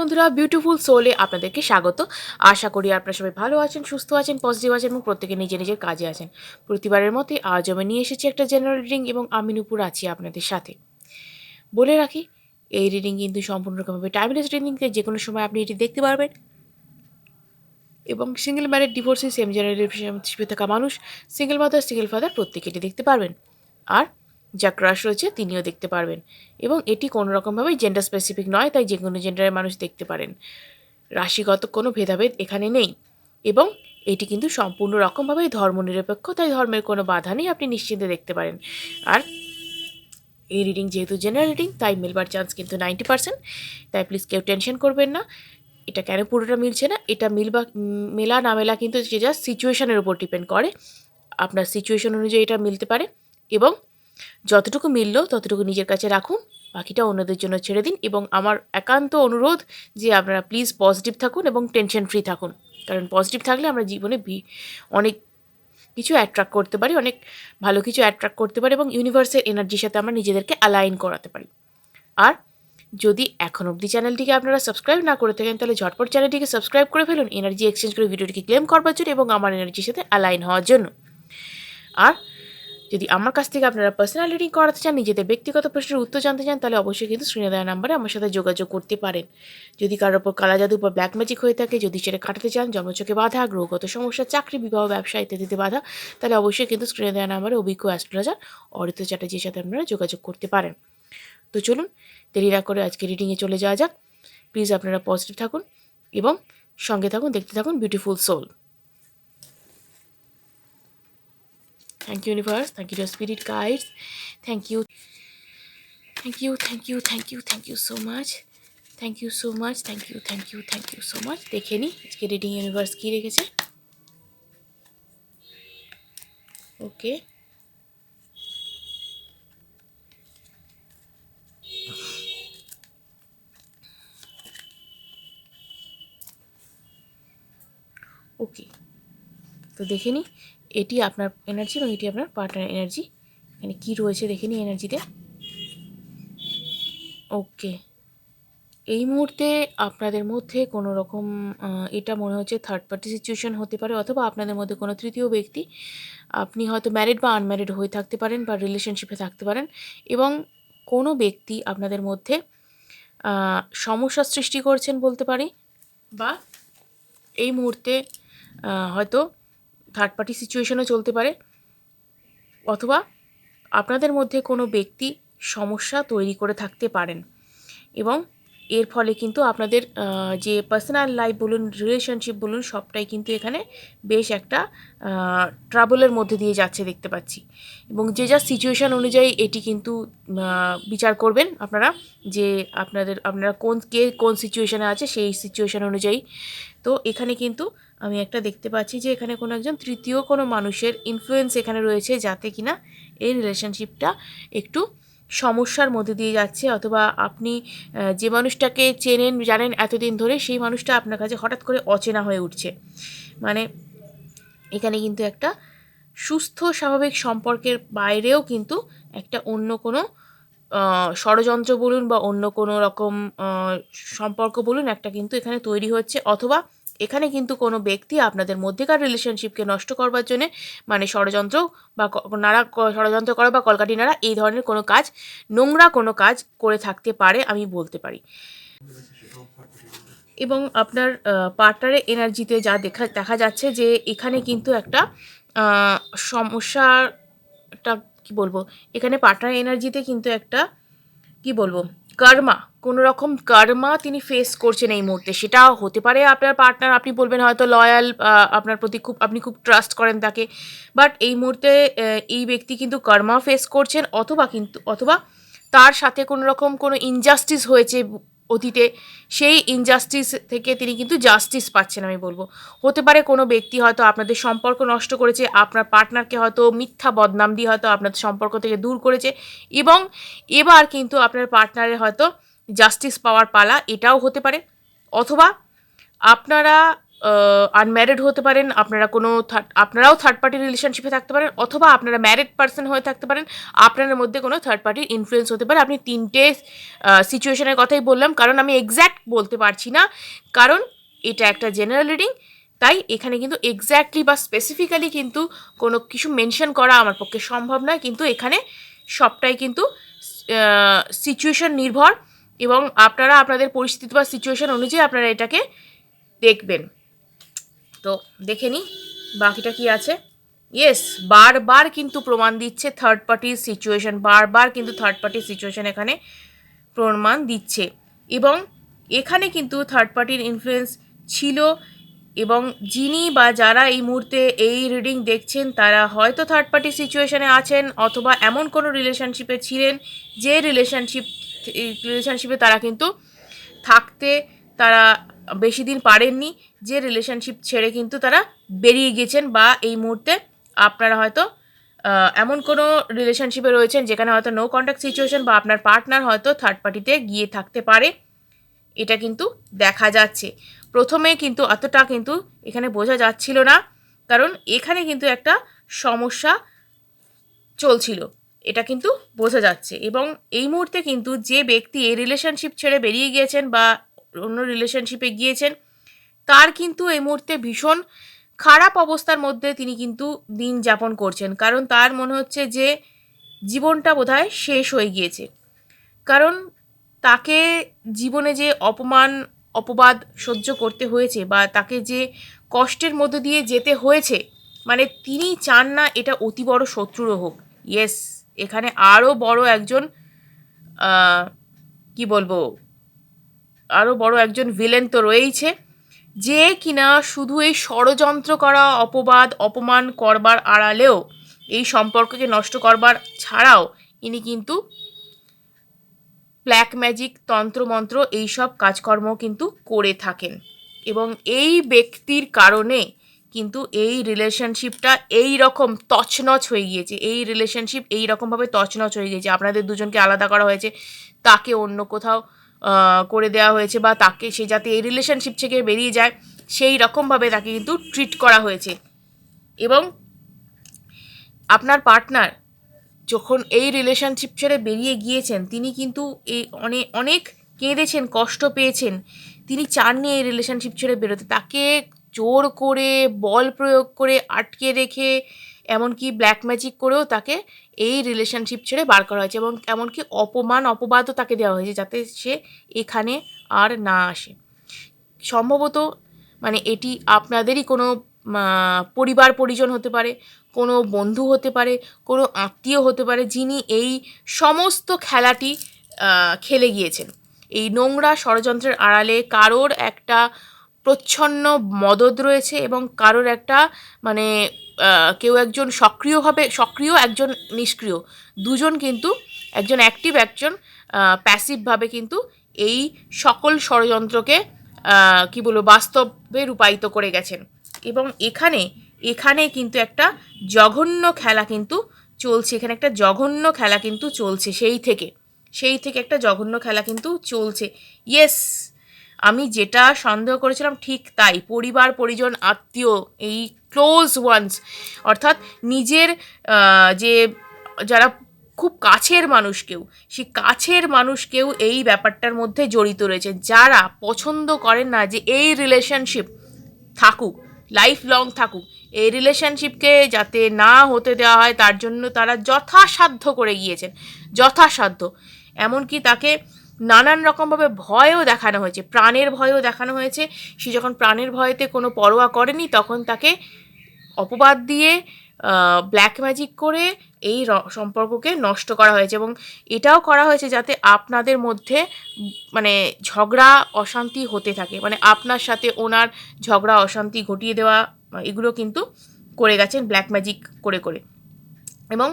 বন্ধুরা, বিউটিফুল সোলে আপনাদেরকে স্বাগত। আশা করি আপনারা সবাই ভালো আছেন, সুস্থ আছেন, পজিটিভ আছেন এবং প্রত্যেকে নিজের নিজের কাজে আছেন। প্রতিবারের মতোই আজ আমি নিয়ে এসেছি একটা জেনারেল রিডিং এবং আমি নূপুর আছি আপনাদের সাথে। বলে রাখি, এই রিডিং কিন্তু সম্পূর্ণরকমভাবে টাইমলেস রিডিং, যে কোনো সময় আপনি এটি দেখতে পারবেন এবং single married, divorcee, same gender রিলেশনশিপে থাকা মানুষ, সিঙ্গেল মাদার, সিঙ্গেল ফাদার প্রত্যেকে এটি দেখতে পারবেন। আর যা ক্রাশ রয়েছে তিনিও দেখতে পারবেন এবং এটি কোনো রকমভাবেই জেন্ডার স্পেসিফিক নয়, তাই যে কোনো জেন্ডারের মানুষ দেখতে পারেন। রাশিগত কোনো ভেদাভেদ এখানে নেই এবং এটি কিন্তু সম্পূর্ণ রকমভাবেই ধর্মনিরপেক্ষ, তাই ধর্মের কোনো বাধা নেই, আপনি নিশ্চিন্তে দেখতে পারেন। আর এই রিডিং যেহেতু জেনারেল রিডিং, তাই মিলবার চান্স কিন্তু 90%, তাই প্লিজ কেউ টেনশন করবেন না। এটা কেন পুরোটা মিলছে না, এটা মেলা না মেলা কিন্তু যে যা সিচুয়েশনের উপর ডিপেন্ড করে। আপনার সিচুয়েশন অনুযায়ী এটা মিলতে পারে এবং যতটুকু মিলল ততটুকু নিজের কাছে রাখুন, বাকিটা অন্যদের জন্য ছেড়ে দিন। এবং আমার একান্ত অনুরোধ যে আপনারা প্লিজ পজিটিভ থাকুন এবং টেনশন ফ্রি থাকুন, কারণ পজিটিভ থাকলে আমরা জীবনে অনেক কিছু অ্যাট্রাক্ট করতে পারি, অনেক ভালো কিছু অ্যাট্রাক্ট করতে পারি এবং ইউনিভার্সের এনার্জির সাথে আমরা নিজেদেরকে অ্যালাইন করাতে পারি। আর যদি এখন অবধি চ্যানেলটিকে আপনারা সাবস্ক্রাইব না করে থাকেন, তাহলে ঝটপট চ্যানেলটিকে সাবস্ক্রাইব করে ফেলুন এনার্জি এক্সচেঞ্জ করে ভিডিওটিকে ক্লেম করবার জন্য এবং আমার এনার্জির সাথে অ্যালাইন হওয়ার জন্য। আর যদি আমার কাছ থেকে আপনারা পার্সোনাল রিডিং করাতে চান, নিজেদের ব্যক্তিগত প্রশ্নের উত্তর জানতে চান, তাহলে অবশ্যই কিন্তু স্ক্রিনে দেওয়া নাম্বারে আমার সাথে যোগাযোগ করতে পারেন। যদি কারোর ওপর কালা জাদু বা ব্ল্যাক ম্যাজিক হয়ে থাকে, যদি সেটা কাটাতে চান, জন্মচকে বাধা, গ্রহগত সমস্যা, চাকরি, বিবাহ, ব্যবসা ইত্যাদিতে বাধা, তাহলে অবশ্যই কিন্তু স্ক্রিনে দেওয়া নাম্বারে অভিজ্ঞ অ্যাস্ট্রোলজার অরিত্র চ্যাটার্জির সাথে আপনারা যোগাযোগ করতে পারেন। তো চলুন দেরি না করে আজকে রিডিংয়ে চলে যাওয়া যাক। প্লিজ আপনারা পজিটিভ থাকুন এবং সঙ্গে থাকুন, দেখতে থাকুন beautiful soul. Thank you, universe. Thank you, your spirit guides. Thank you. Thank you, thank you, thank you, thank you so much. Thank you so much. Thank you, thank you, thank you so much. দেখে নি আজকে reading universe কী রেখেছে। ওকে, ওকে, তো দেখে নি এটি আপনার energy এবং এটি আপনার পার্টনার এনার্জি। এখানে কী রয়েছে দেখে নি এনার্জিতে। ওকে, এই মুহূর্তে আপনাদের মধ্যে কোনো রকম এটা মনে হচ্ছে থার্ড পার্টি সিচুয়েশন হতে পারে, অথবা আপনাদের মধ্যে কোনো তৃতীয় ব্যক্তি, আপনি হয়তো ম্যারিড বা আনম্যারিড হয়ে থাকতে পারেন বা রিলেশনশিপে থাকতে পারেন এবং কোনো ব্যক্তি আপনাদের মধ্যে সমস্যা সৃষ্টি করছেন বলতে পারি, বা এই মুহূর্তে হয়তো থার্ড পার্টি সিচুয়েশনও চলতে পারে, অথবা আপনাদের মধ্যে কোনো ব্যক্তি সমস্যা তৈরি করে থাকতে পারেন এবং এর ফলে কিন্তু আপনাদের যে পার্সোনাল লাইফ বলুন, রিলেশনশিপ বলুন, সবটাই কিন্তু এখানে বেশ একটা ট্রাবলের মধ্যে দিয়ে যাচ্ছে দেখতে পাচ্ছি। এবং যে যা সিচুয়েশান অনুযায়ী এটি কিন্তু বিচার করবেন আপনারা, যে আপনারা কোন সিচুয়েশানে আছে সেই সিচুয়েশান অনুযায়ী। তো এখানে কিন্তু আমি একটা দেখতে পাচ্ছি যে এখানে কোনো একজন তৃতীয় কোনো মানুষের ইনফ্লুয়েন্স এখানে রয়েছে, যাতে কিনা এই রিলেশনশিপটা একটু সমস্যার মধ্যে দিয়ে যাচ্ছে, অথবা আপনি যে মানুষটাকে চেনেন জানেন এতদিন ধরে, সেই মানুষটা আপনার কাছে হঠাৎ করে অচেনা হয়ে উঠছে। মানে এখানে কিন্তু একটা সুস্থ স্বাভাবিক সম্পর্কের বাইরেও কিন্তু একটা অন্য কোনো ষড়যন্ত্র বলুন বা অন্য কোনো রকম সম্পর্ক বলুন, একটা কিন্তু এখানে তৈরি হচ্ছে, অথবা এখানে কিন্তু কোনো ব্যক্তি আপনাদের মধ্যেকার রিলেশনশিপকে নষ্ট করবার জন্যে, মানে ষড়যন্ত্র বা ষড়যন্ত্র করা বা কলকাঠি নাড়া, এই ধরনের কোনো কাজ, নোংরা কোনো কাজ করে থাকতে পারে আমি বলতে পারি। এবং আপনার পার্টনারের এনার্জিতে যা দেখা যাচ্ছে যে এখানে কিন্তু একটা সমস্যাটা কী বলবো, এখানে পার্টনার এনার্জিতে কিন্তু একটা কি বলবো কর্মা, কোনো রকম কর্মা তিনি ফেস করছেন এই মুহূর্তে। সেটা হতে পারে আপনার পার্টনার, আপনি বলবেন হয়তো লয়াল, আপনার প্রতি আপনি খুব ট্রাস্ট করেন তাকে, বাট এই মুহূর্তে এই ব্যক্তি কিন্তু কর্মা ফেস করছেন, অথবা তার সাথে কোনো রকম কোনো ইনজাস্টিস হয়েছে অতীতে, সেই ইনজাস্টিস থেকে তিনি কিন্তু জাস্টিস পাচ্ছেন আমি বলবো। হতে পারে কোনো ব্যক্তি হয়তো আপনাদের সম্পর্ক নষ্ট করেছে, আপনার পার্টনারকে হয়তো মিথ্যা বদনাম দিয়ে হয়তো আপনাদের সম্পর্ক থেকে দূর করেছে, এবং এবার কিন্তু আপনার পার্টনারের হয়তো জাস্টিস পাওয়ার পালা, এটাও হতে পারে। অথবা আপনারা আনম্যারিড হতে পারেন, আপনারাও থার্ড পার্টি রিলেশনশিপে থাকতে পারেন, অথবা আপনারা ম্যারিড পার্সন হয়ে থাকতে পারেন, আপনাদের মধ্যে কোনো থার্ড পার্টির ইনফ্লুয়েন্স হতে পারে। আপনি তিনটে সিচুয়েশনের কথাই বললাম, কারণ আমি এক্স্যাক্ট বলতে পারছি না, কারণ এটা একটা জেনারেল রিডিং। তাই এখানে কিন্তু এক্স্যাক্টলি বা স্পেসিফিক্যালি কিন্তু কোনো কিছু মেনশন করা আমার পক্ষে সম্ভব নয়, কিন্তু এখানে সবটাই কিন্তু সিচুয়েশন নির্ভর, এবং আপনারা আপনাদের পরিস্থিতি বা সিচুয়েশন অনুযায়ী আপনারা এটাকে দেখবেন। তো দেখে নিই বাকিটা কি আছে। ইয়েস, বারবার কিন্তু প্রমাণ দিচ্ছে থার্ড পার্টির সিচুয়েশন, বারবার কিন্তু থার্ড পার্টির সিচুয়েশন এখানে প্রমাণ দিচ্ছে, এবং এখানে কিন্তু থার্ড পার্টির ইনফ্লুয়েন্স ছিল, এবং যিনি বা যারা এই মুহূর্তে এই রিডিং দেখছেন তারা হয়তো থার্ড পার্টি সিচুয়েশনে আছেন, অথবা এমন কোনো রিলেশনশিপে ছিলেন যে রিলেশনশিপে তারা কিন্তু থাকতে তারা বেশি দিন পারেননি, যে রিলেশনশিপ ছেড়ে কিন্তু তারা বেরিয়ে গেছেন, বা এই মুহূর্তে আপনারা হয়তো এমন কোনো রিলেশনশিপে রয়েছেন যেখানে হয়তো নো কন্ট্যাক্ট সিচুয়েশন, বা আপনার পার্টনার হয়তো থার্ড পার্টিতে গিয়ে থাকতে পারে, এটা কিন্তু দেখা যাচ্ছে। প্রথমে কিন্তু অতটা কিন্তু এখানে বোঝা যাচ্ছিল না, কারণ এখানে কিন্তু একটা সমস্যা চলছিল, এটা কিন্তু বোঝা যাচ্ছে। এবং এই মুহূর্তে কিন্তু যে ব্যক্তি এই রিলেশনশিপ ছেড়ে বেরিয়ে গিয়েছেন বা অন্য রিলেশনশিপে গিয়েছেন, তার কিন্তু এই মুহূর্তে ভীষণ খারাপ অবস্থার মধ্যে তিনি কিন্তু দিন যাপন করছেন, কারণ তার মনে হচ্ছে যে জীবনটা বোধহয় শেষ হয়ে গিয়েছে। কারণ তাকে জীবনে যে অপমান অপবাদ সহ্য করতে হয়েছে, বা তাকে যে কষ্টের মধ্যে দিয়ে যেতে হয়েছে, মানে তিনি চান না এটা অতি বড় শত্রুরও হোক। ইয়েস, এখানে আরও বড় একজন কি বলবো, আরও বড় একজন ভিলেন তো রয়েইছে, যে কিনা শুধু এই ষড়যন্ত্র করা, অপবাদ অপমান করবার আড়ালেও, এই সম্পর্ককে নষ্ট করবার ছাড়াও, ইনি কিন্তু ব্ল্যাক ম্যাজিক, তন্ত্রমন্ত্র এইসব কাজকর্ম কিন্তু করে থাকেন, এবং এই ব্যক্তির কারণে কিন্তু এই রিলেশনশিপটা এই রকম তছনছ হয়ে গিয়েছে, এই রিলেশনশিপ এই রকমভাবে তছনছ হয়ে গিয়েছে। আপনাদের দুজনকে আলাদা করা হয়েছে, তাকে অন্য কোথাও করে দেওয়া হয়েছে, বা তাকে সে যাতে এই রিলেশনশিপ থেকে বেরিয়ে যায় সেই রকমভাবে তাকে কিন্তু ট্রিট করা হয়েছে। এবং আপনার পার্টনার যখন এই রিলেশনশিপ ছেড়ে বেরিয়ে গিয়েছেন, তিনি কিন্তু এই অনেক অনেক কেঁদেছেন, কষ্ট পেয়েছেন, তিনি চাননি এই রিলেশনশিপ ছেড়ে বেরোতে, তাকে জোর করে বল প্রয়োগ করে আটকে রেখে, এমনকি ব্ল্যাক ম্যাজিক করেও তাকে এই রিলেশনশিপ ছেড়ে বার করা হয়েছে, এবং এমনকি অপমান অপবাদও তাকে দেওয়া হয়েছে যাতে সে এখানে আর না আসে। সম্ভবত মানে এটি আপনাদেরই কোনো পরিবার পরিজন হতে পারে, কোনো বন্ধু হতে পারে, কোনো আত্মীয় হতে পারে, যিনি এই সমস্ত খেলাটি খেলে গিয়েছেন। এই নোংরা ষড়যন্ত্রের আড়ালে কারোর একটা প্রচ্ছন্ন মদদ রয়েছে, এবং কারোর একটা মানে কেউ একজন সক্রিয়, একজন নিষ্ক্রিয়, দুজন কিন্তু, একজন অ্যাক্টিভ, একজন প্যাসিভভাবে কিন্তু এই সকল ষড়যন্ত্রকে কি বলবো বাস্তবে রূপায়িত করে গেছেন। এবং এখানে কিন্তু একটা জঘন্য খেলা কিন্তু চলছে, এখানে একটা জঘন্য খেলা কিন্তু চলছে, সেই থেকে একটা জঘন্য খেলা কিন্তু চলছে। ইয়েস, আমি যেটা সন্দেহ করেছিলাম ঠিক তাই, পরিবার পরিজন আত্মীয়, এই ক্লোজ ওয়ান্স, অর্থাৎ নিজের যে যারা খুব কাছের মানুষকেও, সেই কাছের মানুষকেও এই ব্যাপারটার মধ্যে জড়িত রয়েছে, যারা পছন্দ করেন না যে এই রিলেশনশিপ থাকুক, লাইফ লং থাকুক, এই রিলেশনশিপকে যাতে না হতে দেওয়া হয় তার জন্য তারা যথাসাধ্য করে গিয়েছেন, যথাসাধ্য। এমনকি তাকে নানান রকমভাবে ভয়ও দেখানো হয়েছে, প্রাণের ভয়ও দেখানো হয়েছে। সে যখন প্রাণের ভয়েতে কোনো পরোয়া করেনি, তখন তাকে অপবাদ দিয়ে ব্ল্যাক ম্যাজিক করে এই সম্পর্ককে নষ্ট করা হয়েছে, এবং এটাও করা হয়েছে যাতে আপনাদের মধ্যে মানে ঝগড়া অশান্তি হতে থাকে, মানে আপনার সাথে ওনার ঝগড়া অশান্তি ঘটিয়ে দেওয়া, এগুলো কিন্তু করে গেছেন ব্ল্যাক ম্যাজিক করে করে। এবং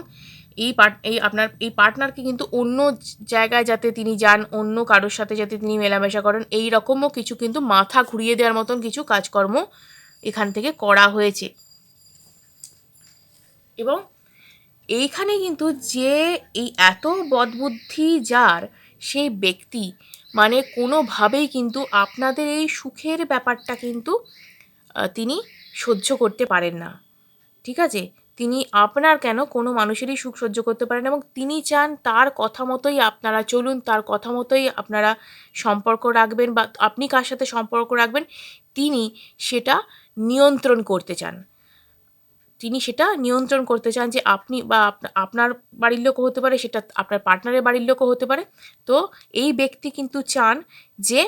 আপনার এই পার্টনারকে কিন্তু অন্য জায়গায় যাতে তিনি যান, অন্য কারোর সাথে যাতে তিনি মেলামেশা করেন, এই রকমও কিছু কিন্তু মাথা ঘুরিয়ে দেওয়ার মতন কিছু কাজকর্ম এখান থেকে করা হয়েছে। এবং এইখানে কিন্তু যে এই এত বদবুদ্ধি যার, সেই ব্যক্তি মানে কোনোভাবেই কিন্তু আপনাদের এই সুখের ব্যাপারটা কিন্তু তিনি সহ্য করতে পারেন না, ঠিক আছে? তিনি আপনার কেন কোনো মানুষেরই সুখ সহ্য করতে পারেন না এবং তিনি চান তার কথা মতোই আপনারা চলুন, তার কথা মতোই আপনারা সম্পর্ক রাখবেন বা আপনি কার সাথে সম্পর্ক রাখবেন, তিনি সেটা নিয়ন্ত্রণ করতে চান। তিনি সেটা নিয়ন্ত্রণ করতে চান যে আপনি বা আপনার বাড়ির লোকও হতে পারে, সেটা আপনার পার্টনারের বাড়ির লোকও হতে পারে। তো এই ব্যক্তি কিন্তু চান যে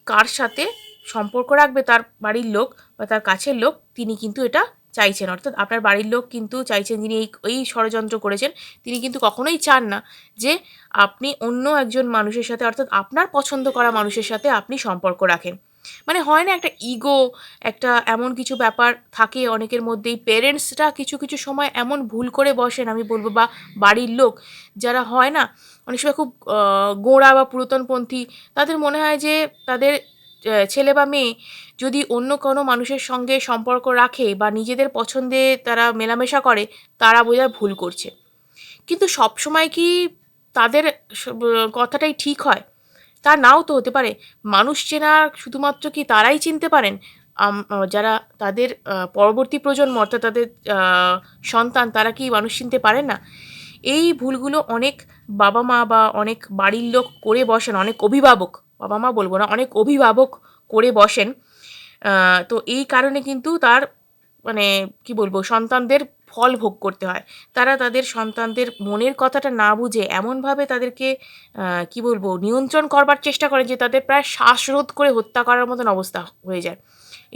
কার সাথে সম্পর্ক রাখবে তার বাড়ির লোক বা তার কাছের লোক, তিনি কিন্তু এটা চাইছেন। অর্থাৎ আপনার বাড়ির লোক কিন্তু চাইছেন, যিনি এই ষড়যন্ত্র করেছেন, তিনি কিন্তু কখনোই চান না যে আপনি অন্য একজন মানুষের সাথে, অর্থাৎ আপনার পছন্দ করা মানুষের সাথে আপনি সম্পর্ক রাখেন। মানে হয় না, একটা ইগো, একটা এমন কিছু ব্যাপার থাকে অনেকের মধ্যেই। পেরেন্টসরা কিছু কিছু সময় এমন ভুল করে বসেন, আমি বলবো, বা বাড়ির লোক যারা হয় না, অনেক সময় খুব গোঁড়া বা পুরাতনপন্থী, তাদের মনে হয় যে তাদের ছেলে বা মেয়ে যদি অন্য কোনো মানুষের সঙ্গে সম্পর্ক রাখে বা নিজেদের পছন্দে তারা মেলামেশা করে, তারা বোধহয় ভুল করছে। কিন্তু সবসময় কি তাদের কথাটাই ঠিক হয়? তা নাও তো হতে পারে। মানুষ চেনা শুধুমাত্র কি তারাই চিনতে পারেন? যারা তাদের পরবর্তী প্রজন্ম, অর্থাৎ তাদের আ সন্তান, তারা কি মানুষ চিনতে পারেন না? এই ভুলগুলো অনেক বাবা-মা বা অনেক বাড়ির লোক করে বসেন, অনেক অভিভাবক, বাবা-মা বলব না, অনেক অভিভাবক করে বসেন। আ তো এই কারণে কিন্তু তার মানে কি বলবো, সন্তানদের ফল ভোগ করতে হয়। তারা তাদের সন্তানদের মনের কথাটা না বুঝে এমনভাবে তাদেরকে কি বলবো, নিয়ন্ত্রণ করবার চেষ্টা করে যে তাদের প্রায় শ্বাসরোধ করে হত্যা করার মতন অবস্থা হয়ে যায়।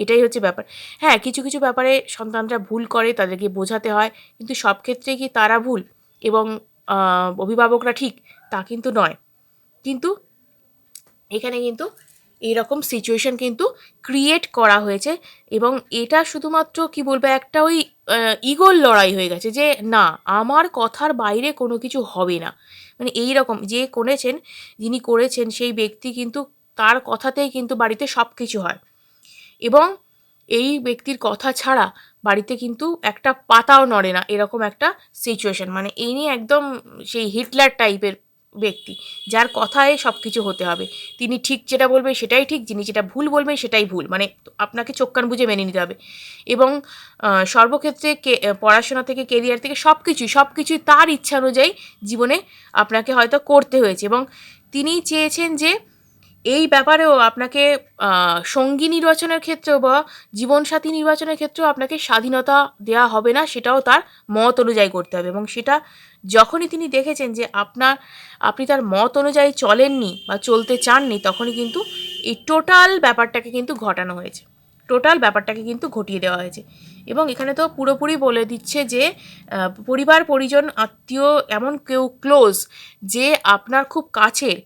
এটাই হচ্ছে ব্যাপার। হ্যাঁ, কিছু কিছু ব্যাপারে সন্তানরা ভুল করে, তাদেরকে বোঝাতে হয়। কিন্তু সব ক্ষেত্রে কি তারা ভুল এবং আ অভিভাবকরা ঠিক? তা কিন্তু নয়। কিন্তু এখানে কিন্তু এইরকম সিচুয়েশন কিন্তু ক্রিয়েট করা হয়েছে এবং এটা শুধুমাত্র কি বলবো, একটা ওই ইগোর লড়াই হয়ে গেছে যে না, আমার কথার বাইরে কোনো কিছু হবে না। মানে এইরকম যে করেছেন, যিনি করেছেন সেই ব্যক্তি কিন্তু তার কথাতেই কিন্তু বাড়িতে সব কিছু হয় এবং এই ব্যক্তির কথা ছাড়া বাড়িতে কিন্তু একটা পাতাও নড়ে না, এরকম একটা সিচুয়েশন। মানে ইনি একদম সেই হিটলার টাইপের ব্যক্তি, যার কথায় সব কিছু হতে হবে। তিনি ঠিক যেটা বলবে সেটাই ঠিক, যিনি যেটা ভুল বলবেন সেটাই ভুল। মানে আপনাকে চোখ কান বুজে মেনে নিতে হবে এবং সর্বক্ষেত্রে পড়াশোনা থেকে কেরিয়ার থেকে সব কিছুই তার ইচ্ছা অনুযায়ী জীবনে আপনাকে হয়তো করতে হয়েছে এবং তিনি চেয়েছেন যে এই ব্যাপারেও আপনাকে সঙ্গী নির্বাচনের ক্ষেত্রেও বা জীবনসাথী নির্বাচনের ক্ষেত্রেও আপনাকে স্বাধীনতা দেওয়া হবে না, সেটাও তার মত অনুযায়ী করতে হবে এবং সেটা যখনই তিনি দেখেছেন যে আপনি তার মত অনুযায়ী চলেননি বা চলতে চাননি, তখনই কিন্তু এই টোটাল ব্যাপারটাকে কিন্তু ঘটানো হয়েছে। টোটাল ব্যাপারটাকে কিন্তু ঘটিয়ে দেওয়া হয়েছে এবং এখানে তো পুরোপুরি বলে দিচ্ছে যে পরিবার, পরিজন, আত্মীয়, এমন কেউ ক্লোজ যে আপনার খুব কাছের,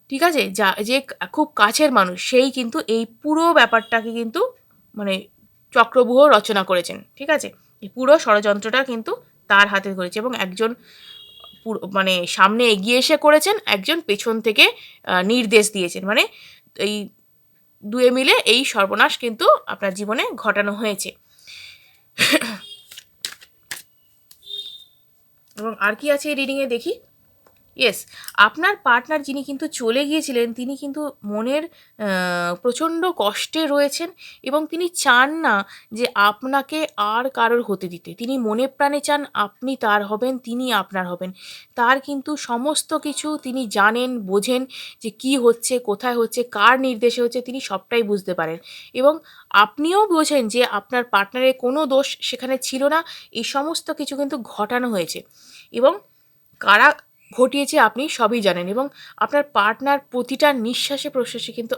ঠিক আছে? যে খুব কাছের মানুষ, সেই কিন্তু এই পুরো ব্যাপারটাকে কিন্তু মানে চক্রব্যূহ রচনা করেছেন। ঠিক আছে? এই পুরো ষড়যন্ত্রটা কিন্তু তার হাতে করেছে এবং একজন মানে সামনে এগিয়ে এসে করেছেন, একজন পেছন থেকে নির্দেশ দিয়েছেন। মানে এই ২ এ মিলে এই সর্বনাশ কিন্তু আপনার জীবনে ঘটানো হয়েছে। এবং আর কি আছে এই রিডিংয়ে দেখি? ইয়েস, আপনার পার্টনার যিনি কিন্তু চলে গিয়েছিলেন, তিনি কিন্তু মনের প্রচণ্ড কষ্টে রয়েছেন এবং তিনি চান না যে আপনাকে আর কারোর হতে দিতে। তিনি মনে প্রাণে চান আপনি তার হবেন, তিনি আপনার হবেন। তার কিন্তু সমস্ত কিছু তিনি জানেন, বোঝেন যে কী হচ্ছে, কোথায় হচ্ছে, কার নির্দেশে হচ্ছে, তিনি সবটাই বুঝতে পারেন এবং আপনিও বোঝেন যে আপনার পার্টনারের কোনো দোষ সেখানে ছিল না। এই সমস্ত কিছু কিন্তু ঘটানো হয়েছে এবং কারা ঘটিয়েছে আপনি সবই জানেন এবং আপনার পার্টনার প্রতিটা নিঃশ্বাসে প্রশ্বাসে কিন্তু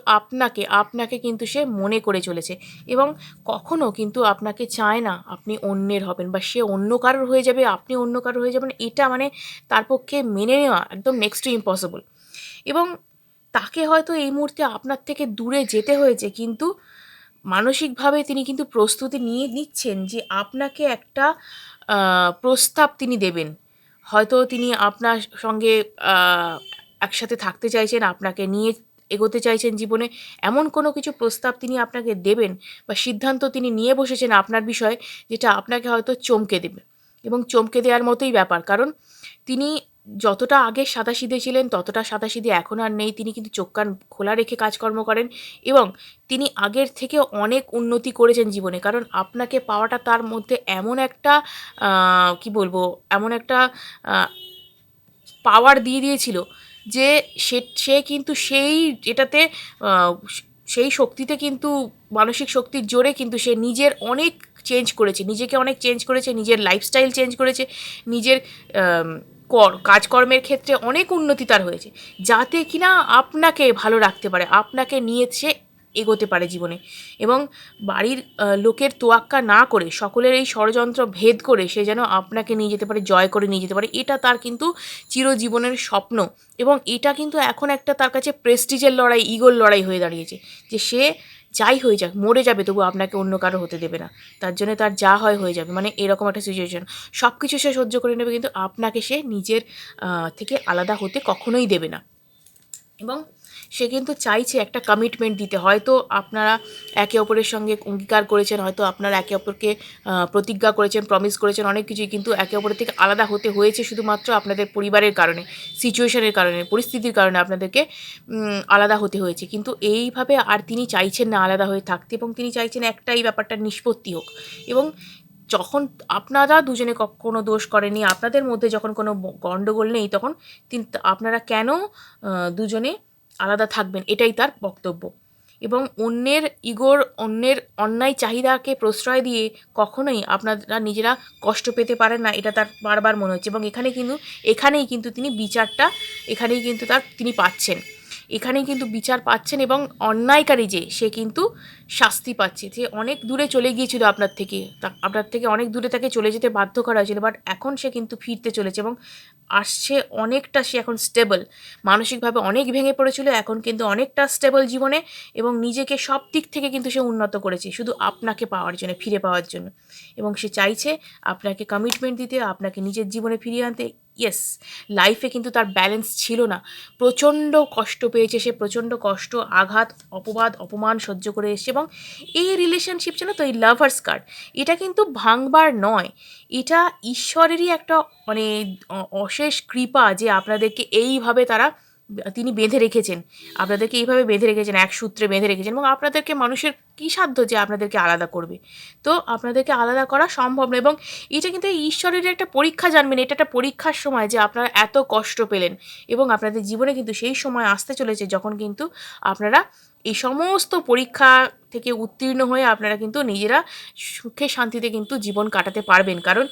আপনাকে কিন্তু সে মনে করে চলেছে এবং কখনো কিন্তু আপনাকে চায় না আপনি অন্যের হবেন বা সে অন্য কারোর হয়ে যাবে, আপনি অন্য কারোর হয়ে যাবেন। এটা মানে তার পক্ষে মেনে নেওয়া একদম নেক্সট টু ইম্পসিবল এবং তাকে হয়তো এই মুহূর্তে আপনার থেকে দূরে যেতে হয়েছে, কিন্তু মানসিকভাবে তিনি কিন্তু প্রস্তুতি নিয়ে নিচ্ছেন যে আপনাকে একটা প্রস্তাব তিনি দেবেন। হয়তো তিনি আপনার সঙ্গে আ একসাথে থাকতে চাইছেন, আপনাকে নিয়ে এগোতে চাইছেন জীবনে। এমন কোনো কিছু প্রস্তাব তিনি আপনাকে দেবেন বা সিদ্ধান্ত তিনি নিয়ে বসেছেন আপনার বিষয়ে, যেটা আপনাকে হয়তো চমকে দেবে এবং চমকে দেওয়ার মতোই ব্যাপার। কারণ তিনি যতটা আগে সাদাসিধে ছিলেন ততটা সাদাসিধে এখন আর নেই। তিনি কিন্তু চোখ কান খোলা রেখে কাজকর্ম করেন এবং তিনি আগের থেকে অনেক উন্নতি করেছেন জীবনে। কারণ আপনাকে পাওয়াটা তার মধ্যে এমন একটা কি বলবো, এমন একটা আ পাওয়ার দিয়ে দিয়েছিল যে সে কিন্তু সেই এটাতে আ সেই শক্তিতে কিন্তু মানসিক শক্তির জোরে কিন্তু সে নিজের অনেক চেঞ্জ করেছে। নিজেকে অনেক চেঞ্জ করেছে, নিজের লাইফস্টাইল চেঞ্জ করেছে, নিজের আম কাজকর্মের ক্ষেত্রে অনেক উন্নতি তার হয়েছে। যাতে কিনা আপনাকে ভালো রাখতে পারে, আপনাকে নিয়ে সে এগোতে পারে জীবনে এবং বাড়ির লোকের তোয়াক্কা না করে, সকলের এই ষড়যন্ত্র ভেদ করে সে যেন আপনাকে নিয়ে যেতে পারে, জয় করে নিয়ে যেতে পারে। এটা তার কিন্তু চিরজীবনের স্বপ্ন এবং এটা কিন্তু এখন একটা তার কাছে প্রেস্টিজের লড়াই, ইগোর লড়াই হয়ে দাঁড়িয়েছে যে সে যাই হয়ে যাক, মরে যাবে তবু আপনাকে অন্য কারো হতে দেবে না। তার জন্য তার যা হয় হয়ে যাবে, মানে এরকম একটা সিচুয়েশন। সব কিছু সে সহ্য করে নেবে কিন্তু আপনাকে সে নিজের থেকে আলাদা হতে কখনোই দেবে না। এবং সে কিন্তু চাইছে একটা কমিটমেন্ট দিতে। হয়তো আপনারা একে অপরের সঙ্গে অঙ্গীকার করেছেন, হয়তো আপনারা একে অপরকে প্রতিজ্ঞা করেছেন, প্রমিস করেছেন অনেক কিছুই, কিন্তু একে অপরের থেকে আলাদা হতে হয়েছে শুধুমাত্র আপনাদের পরিবারের কারণে, সিচুয়েশনের কারণে, পরিস্থিতির কারণে আপনাদেরকে আলাদা হতে হয়েছে। কিন্তু এইভাবে আর তিনি চাইছেন না আলাদা হয়ে থাকতে এবং তিনি চাইছেন একটাই ব্যাপারটার নিষ্পত্তি হোক। এবং যখন আপনারা দুজনে কোনো দোষ করেননি, আপনাদের মধ্যে যখন কোনো গণ্ডগোল নেই, তখন আপনারা কেন দুজনে আলাদা থাকবেন, এটাই তার বক্তব্য। এবং অন্যের ইগোর, অন্যের অন্যায় চাহিদাকে প্রশ্রয় দিয়ে কখনোই আপনারা নিজেরা কষ্ট পেতে পারেন না, এটা তার বারবার মনে হচ্ছে। এবং এখানেই কিন্তু তিনি বিচারটা, এখানেই কিন্তু তিনি পাচ্ছেন, এখানেই কিন্তু বিচার পাচ্ছেন এবং অন্যায়কারী যে সে কিন্তু শাস্তি পাচ্ছে। যে অনেক দূরে চলে গিয়েছিল আপনার থেকে অনেক দূরে তাকে চলে যেতে বাধ্য করা হয়েছিল, বাট এখন সে কিন্তু ফিরতে চলেছে এবং আসছে অনেকটা, সে এখন স্টেবল, মানসিকভাবে অনেক ভেঙে পড়েছিল, এখন কিন্তু অনেকটা স্টেবল জীবনে এবং নিজেকে সব দিক থেকে কিন্তু সে উন্নত করেছে শুধু আপনাকে পাওয়ার জন্য, ফিরে পাওয়ার জন্য। এবং সে চাইছে আপনাকে কমিটমেন্ট দিতে, আপনাকে নিজের জীবনে ফিরিয়ে আনতে। ইয়েস, লাইফে কিন্তু তার ব্যালেন্স ছিল না, প্রচণ্ড কষ্ট পেয়েছে সে, প্রচণ্ড কষ্ট, আঘাত, অপবাদ, অপমান সহ্য করে এসেছে। এবং এই রিলেশনশিপ জানো তো, এই লাভার্স কার্ড, এটা কিন্তু ভাঙবার নয়, এটা ঈশ্বরেরই একটা মানে অশেষ কৃপা যে আপনাদেরকে এইভাবে তিনি বেঁধে রেখেছেন, আপনাদেরকে এইভাবে বেঁধে রেখেছেন, এক সূত্রে বেঁধে রেখেছেন। এবং আপনাদেরকে, মানুষের কী সাধ্য যে আপনাদেরকে আলাদা করবে? তো আপনাদেরকে আলাদা করা সম্ভব না। এবং এটা কিন্তু ঈশ্বরের একটা পরীক্ষা, জানবেন এটা একটা পরীক্ষার সময় যে আপনারা এত কষ্ট পেলেন এবং আপনাদের জীবনে কিন্তু সেই সময় আসতে চলেছে যখন কিন্তু আপনারা এই সমস্ত পরীক্ষা থেকে উত্তীর্ণ হয়ে আপনারা কিন্তু নিজেরা সুখে শান্তিতে কিন্তু জীবন কাটাতে পারবেন। কারণ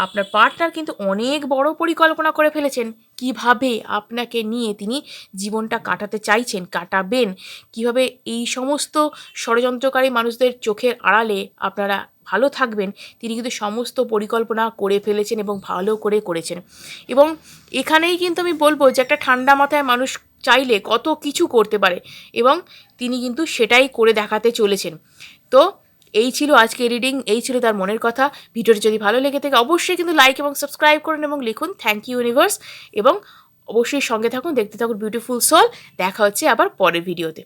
আপনার পার্টনার কিন্তু অনেক বড় পরিকল্পনা করে ফেলেছেন, কিভাবে আপনাকে নিয়ে তিনি জীবনটা কাটাতে চাইছেন, কাটাবেন, কিভাবে এই সমস্ত ষড়যন্ত্রকারী মানুষদের চোখের আড়ালে আপনারা ভালো থাকবেন, তিনি কিন্তু সমস্ত পরিকল্পনা করে ফেলেছেন এবং ভালো করে করেছেন। এবং এখানেই কিন্তু আমি বলবো যে একটা ঠান্ডা মাথায় মানুষ চাইলে কত কিছু করতে পারে এবং তিনি কিন্তু সেটাই করে দেখাতে চলেছেন। তো এই ছিল আজকের রিডিং, এই ছিল তার মনের কথা। ভিডিওটি যদি ভালো লেগে থাকে অবশ্যই কিন্তু লাইক এবং সাবস্ক্রাইব করুন এবং লিখুন থ্যাংক ইউ ইউনিভার্স, এবং অবশ্যই সঙ্গে থাকুন, দেখতে থাকুন বিউটিফুল সোল। দেখা হচ্ছে আবার পরের ভিডিওতে।